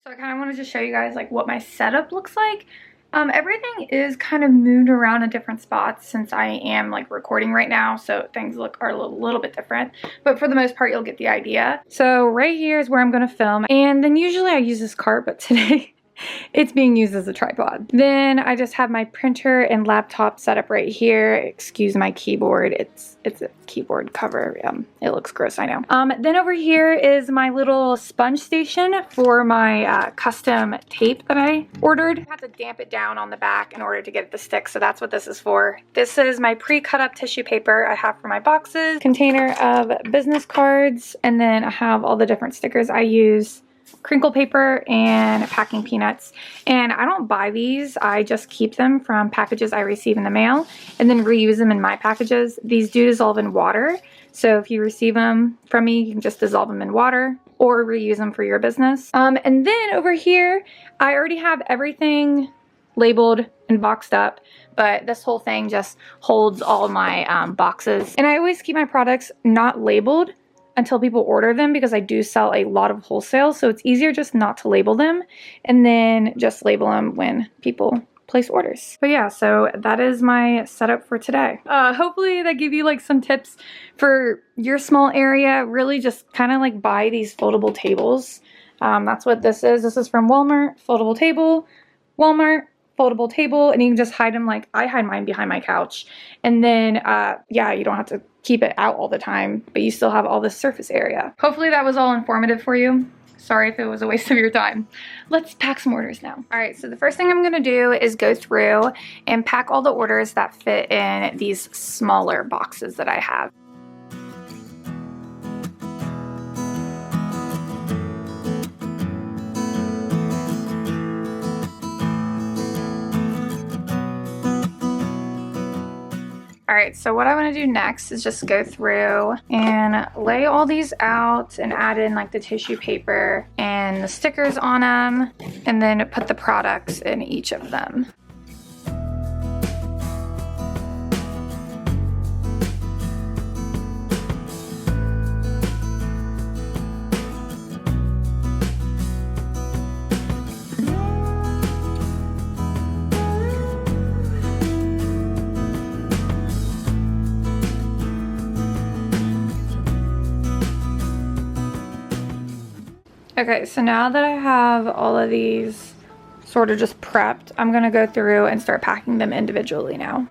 So I kind of wanted to show you guys like what my setup looks like. Everything is kind of moved around in different spots since I am like recording right now, so things are a little bit different, but for the most part you'll get the idea. So right here is where I'm going to film, and then usually I use this cart, but today it's being used as a tripod. Then I just have my printer and laptop set up right here. Excuse my keyboard. It's a keyboard cover. It looks gross, I know. Then over here is my little sponge station for my custom tape that I ordered. I have to damp it down on the back in order to get it to stick, so that's what this is for. This is my pre-cut up tissue paper I have for my boxes, container of business cards, and then I have all the different stickers I use, crinkle paper, and packing peanuts. And I don't buy these, I just keep them from packages I receive in the mail and then reuse them in my packages. These do dissolve in water, so if you receive them from me, you can just dissolve them in water or reuse them for your business. And then over here I already have everything labeled and boxed up, but this whole thing just holds all my boxes. And I always keep my products not labeled until people order them because I do sell a lot of wholesale, so it's easier just not to label them and then just label them when people place orders. But yeah, so that is my setup for today. Hopefully that gave you like some tips for your small area. Really just kind of like buy these foldable tables. That's what this is. This is from Walmart, foldable table, Walmart, foldable table, and you can just hide them. Like I hide mine behind my couch, and then yeah, you don't have to keep it out all the time, but you still have all this surface area. Hopefully that was all informative for you. Sorry if it was a waste of your time. Let's pack some orders now. All right, so the first thing I'm gonna do is go through and pack all the orders that fit in these smaller boxes that I have. Alright, so what I want to do next is just go through and lay all these out and add in like the tissue paper and the stickers on them, and then put the products in each of them. Okay, so now that I have all of these sort of just prepped, I'm gonna go through and start packing them individually now.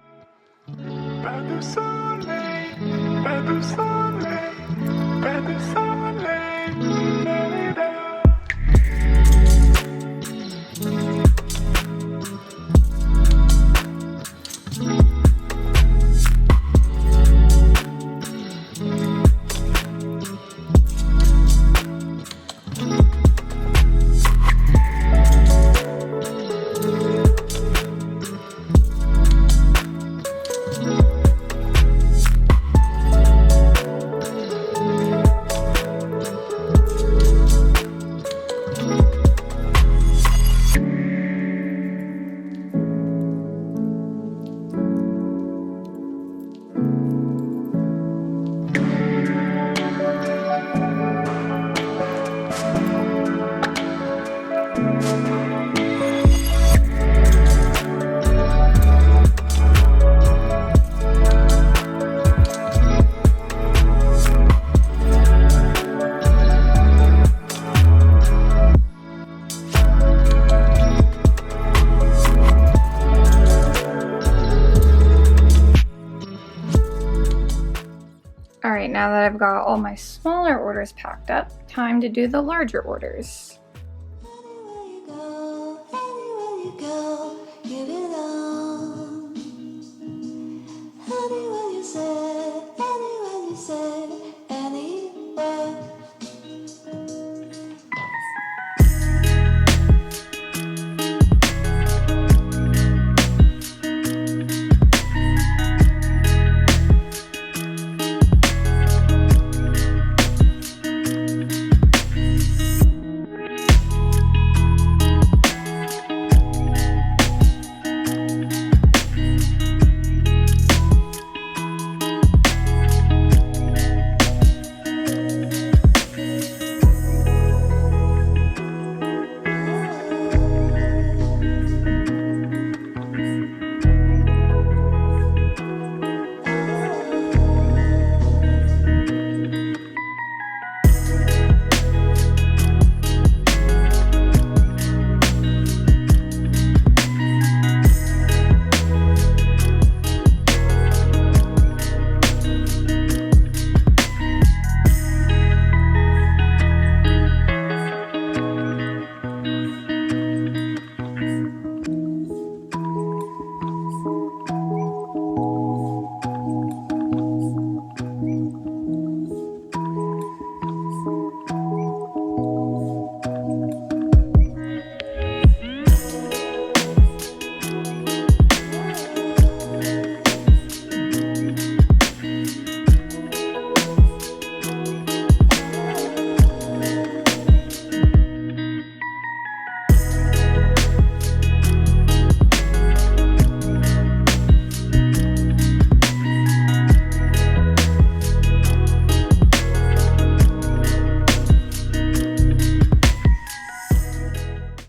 got all my smaller orders packed up, time to do the larger orders. Anywhere you go, anywhere you go, give it on. Anywhere you said, anywhere you said, anywhere.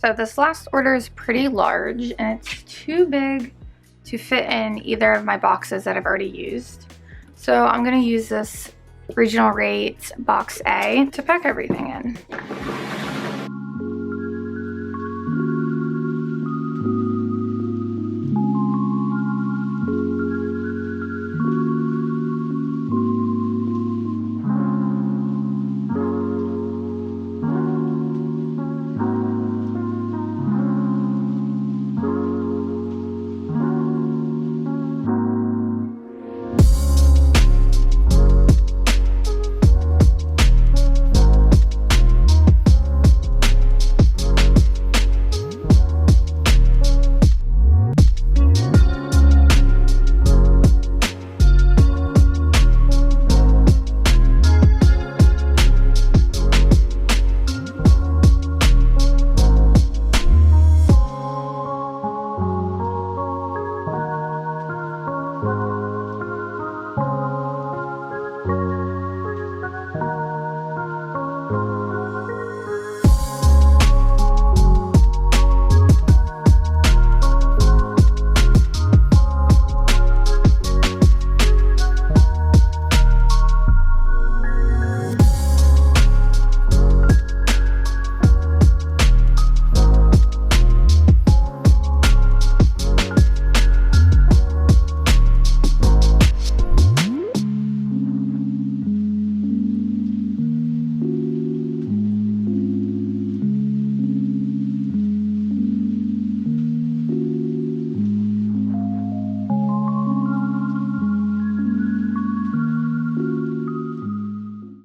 So this last order is pretty large and it's too big to fit in either of my boxes that I've already used. So I'm gonna use this Regional Rates Box A to pack everything in.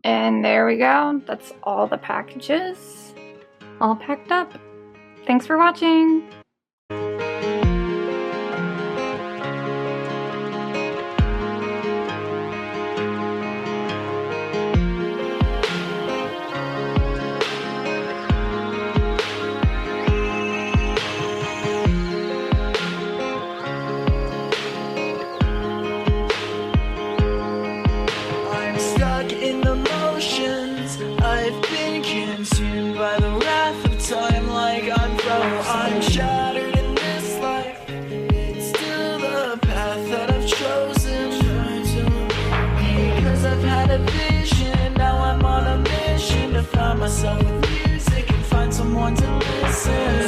And there we go. That's all the packages all packed up. Thanks for watching. I've been consumed by the wrath of time, like I'm frozen. I'm shattered in this life. It's still the path that I've chosen. Because I've had a vision, now I'm on a mission to find myself with music and find someone to listen.